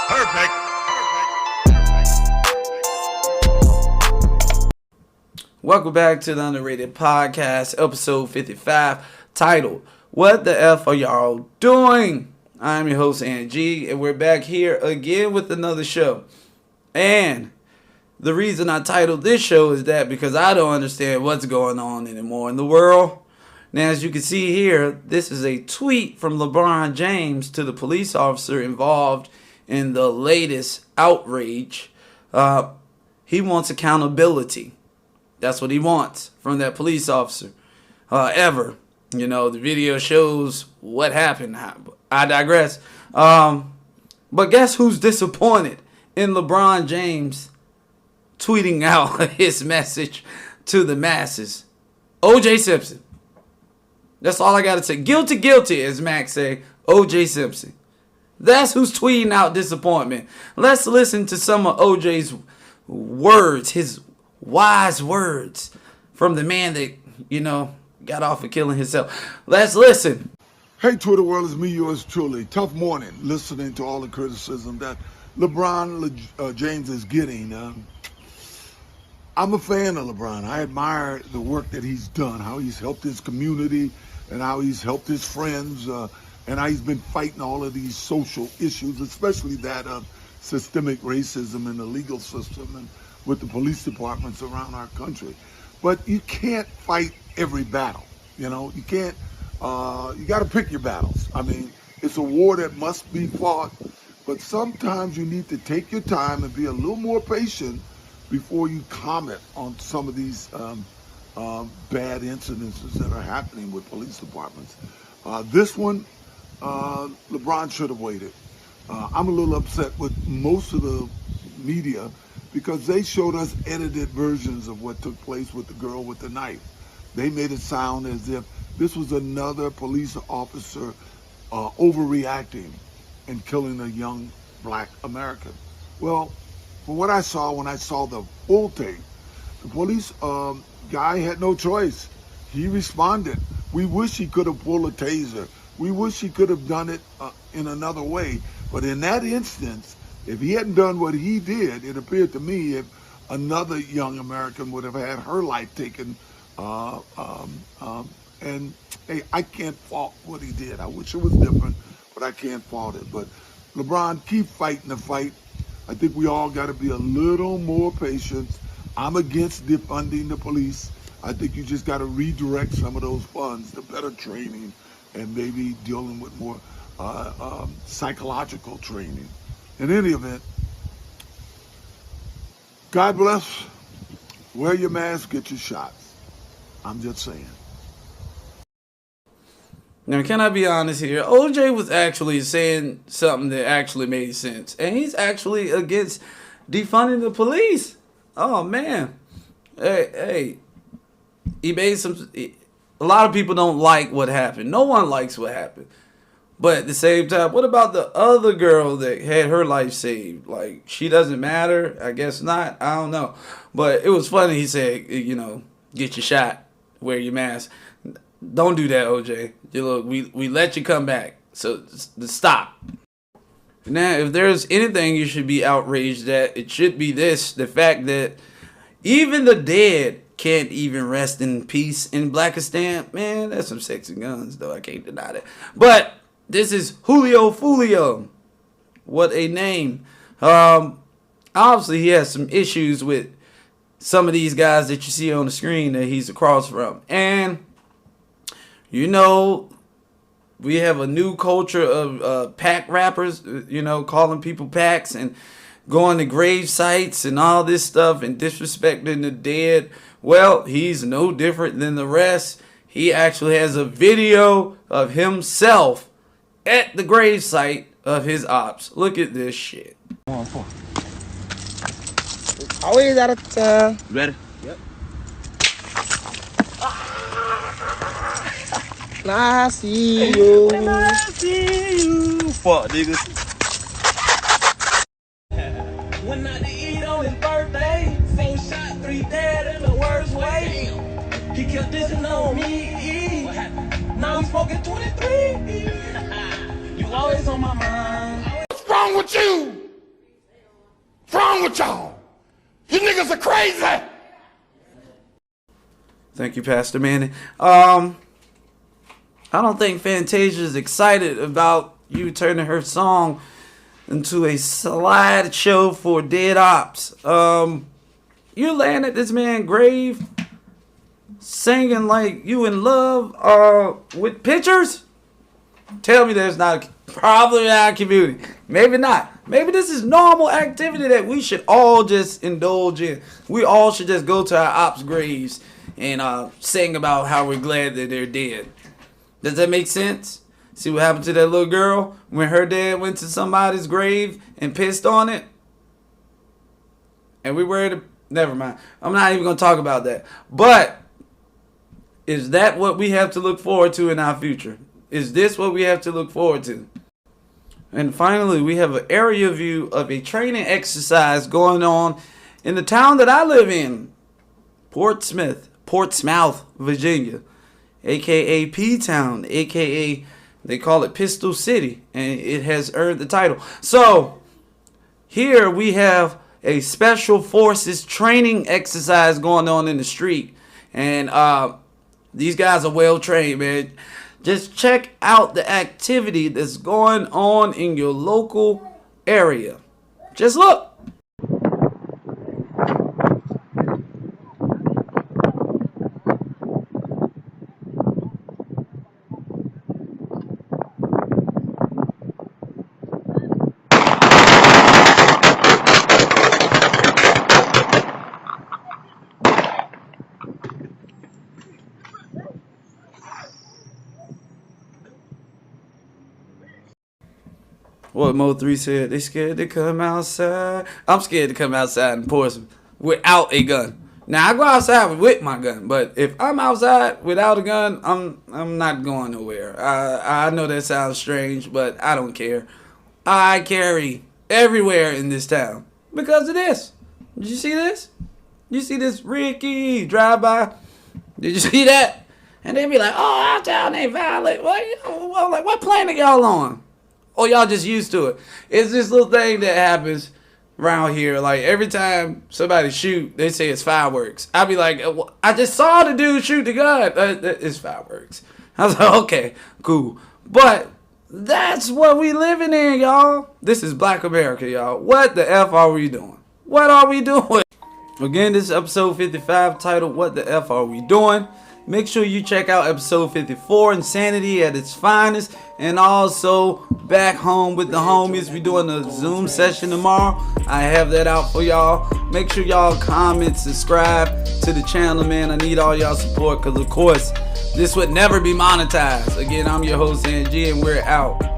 Perfect. Welcome back to the UnderRated Podcast, episode 55, titled, What the F are y'all doing? I'm your host, G, and we're back here again with another show. And the reason I titled this show is that because I don't understand what's going on anymore in the world. Now, as you can see here, this is a tweet from LeBron James to the police officer involved in the latest outrage. He wants accountability. That's what he wants from that police officer. However, you know, the video shows what happened. I digress. But guess who's disappointed in LeBron James tweeting out his message to the masses? O.J. Simpson. That's all I got to say. Guilty, guilty, as Max say. O.J. Simpson. That's who's tweeting out disappointment. Let's listen to some of O.J.'s words, his wise words from the man that, you know, got off of killing himself. Let's listen. Hey, Twitter world, it's me, yours truly. Tough morning listening to all the criticism that LeBron James is getting. I'm a fan of LeBron. I admire the work that he's done, how he's helped his community and how he's helped his friends and how he's been fighting all of these social issues, especially that of systemic racism in the legal system and with the police departments around our country. But you can't fight every battle. You know, you can't, you got to pick your battles. I mean, it's a war that must be fought, but sometimes you need to take your time and be a little more patient before you comment on some of these bad incidences that are happening with police departments. This one, LeBron should have waited. I'm a little upset with most of the media because they showed us edited versions of what took place with the girl with the knife. They made it sound as if this was another police officer overreacting and killing a young black American. Well, from what I saw when I saw the full tape, the police guy had no choice. He responded. We wish he could have pulled a taser. We wish he could have done it in another way. But in that instance, if he hadn't done what he did, it appeared to me if another young American would have had her life taken. And hey, I can't fault what he did. I wish it was different, but I can't fault it. But LeBron, keep fighting the fight. I think we all got to be a little more patient. I'm against defunding the police. I think you just got to redirect some of those funds to better training and maybe dealing with more psychological training. In any event, God bless. Wear your mask, get your shots. I'm just saying. Now, can I be honest here? OJ was actually saying something that actually made sense. And he's actually against defunding the police. Oh, man. Hey. He made some... A lot of people don't like what happened. No one likes what happened. But at the same time, what about the other girl that had her life saved? Like, she doesn't matter? I guess not. I don't know. But it was funny. He said, you know, get your shot. Wear your mask. Don't do that, OJ. Look, we let you come back. So stop. Now, if there's anything you should be outraged at, it should be this. The fact that even the dead can't even rest in peace in Blackistan. Man, that's some sexy guns, though. I can't deny that. But this is Julio Fulio. What a name. Obviously, he has some issues with some of these guys that you see on the screen that he's across from. And, you know, we have a new culture of pack rappers, you know, calling people packs and going to grave sites and all this stuff and disrespecting the dead. Well, he's no different than the rest. He actually has a video of himself at the grave site of his ops. Look at this shit. Always out of time. Ready? Yep. I see you. I see you. Fuck, niggas. Went out to eat on his birthday. 4 shot, 3 dead in the worst way. He kept dissing on me. What happened? Now I'm smoking 23. You always on my mind. What's wrong with you? Thank you, Pastor Manning. I don't think Fantasia is excited about you turning her song into a slideshow for dead ops. You laying at this man's grave, singing like you in love with pictures? Tell me there's not a problem in our community. Maybe not. Maybe this is normal activity that we should all just indulge in. We all should just go to our ops' graves and sing about how we're glad that they're dead. Does that make sense? See what happened to that little girl when her dad went to somebody's grave and pissed on it? And we were never mind. I'm not even going to talk about that. But is that what we have to look forward to in our future? Is this what we have to look forward to? And finally, we have an area view of a training exercise going on in the town that I live in, Portsmouth, Virginia, a.k.a. Ptown, a.k.a. they call it Pistol City, and it has earned the title. So here we have a special forces training exercise going on in the street, and these guys are well trained, man. Just check out the activity that's going on in your local area. Just look. What Mo3 said, they scared to come outside. I'm scared to come outside in Portsmouth without a gun. Now I go outside with my gun, but if I'm outside without a gun, I'm not going nowhere. I know that sounds strange, but I don't care. I carry everywhere in this town because of this. Did you see this? You see this Ricky drive by? Did you see that? And they be like, "Oh, our town ain't violent." Well, like, what planet y'all on? Or y'all just used to it? It's this little thing that happens around here. Like, every time somebody shoot, they say it's fireworks. I be like, I just saw the dude shoot the gun. It's fireworks. I was like, okay, cool. But that's what we living in, y'all. This is Black America, y'all. What the F are we doing? What are we doing? Again, this is episode 55 titled, What the F Are We Doing? Make sure you check out episode 54, Insanity at its Finest. And also, Back Home with the Homies. We're doing a Zoom session tomorrow. I have that out for y'all. Make sure y'all comment, subscribe to the channel, man. I need all y'all support because, of course, this would never be monetized. Again, I'm your host, Angie, and we're out.